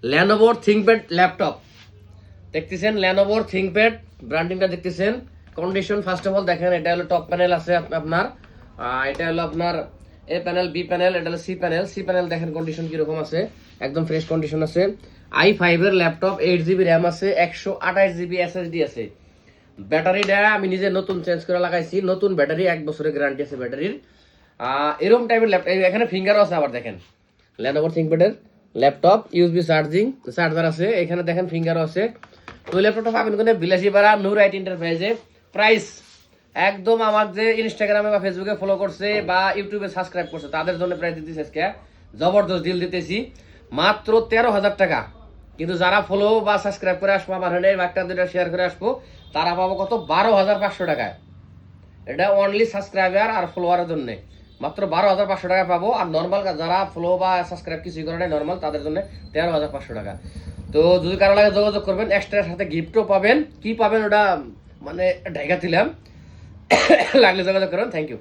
ল্যানোভোর ThinkPad laptop দেখতেছেন, ল্যানোভোর ThinkPad ব্র্যান্ডিংটা দেখতেছেন। Condition first of all দেখেন, এটা হলো টপ প্যানেল আছে আপনার, এটা হলো আপনার এ প্যানেল, বি প্যানেল, এটা হলো সি প্যানেল। সি প্যানেল দেখেন কন্ডিশন কিরকম আছে, একদম ফ্রেশ কন্ডিশন আছে। i5 এর ল্যাপটপ, 8GB র্যাম আছে, 128GB SSD আছে। ব্যাটারিটা আমি নিজে নতুন চেঞ্জ করে লাগাইছি, নতুন ব্যাটারি, 1 বছরের গ্যারান্টি আছে ব্যাটারির। এরকম টাইপের ল্যাপটপ, এখানে ফিঙ্গারও আছে আবার দেখেন, ল্যানোভো থিংকপ্যাডের ল্যাপটপ, ইউএসবি চার্জার আছে, এখানে দেখেন ফিঙ্গারও আছে। তো ল্যাপটপটা পাবেন কোনে, বিলাসীপাড়া নূর আইটি এন্টারপ্রাইজে। প্রাইস একদম আমার যে ইনস্টাগ্রামে বা ফেসবুকে ফলো করছে বা ইউটিউবে সাবস্ক্রাইব করছে তাদের জন্য প্রাইস দিতেছি আজকে জবরদস্ত ডিল দিতেছি, মাত্র 13,000 টাকা। কিন্তু যারা ফলো বা সাবস্ক্রাইব করে আসবো, আমার হলে একটা দুটা শেয়ার করে আসবো, তারা পাবো কত, 12,500 টাকায়। এটা অনলি সাবস্ক্রাইবার আর ফলোয়ারের জন্য মাত্র 12,500 টাকা পাবো। আর নর্মাল যারা ফলো বা সাবস্ক্রাইব কিছুই করে নাই নর্মাল, তাদের জন্য 13,500 টাকা। তো যদি কারো লাগে যোগাযোগ করবেন, এক্সট্রার সাথে গিফটও পাবেন। কি পাবেন ওটা মানে ঢাকা দিলাম, লাগলে যোগাযোগ করবেন। Thank you.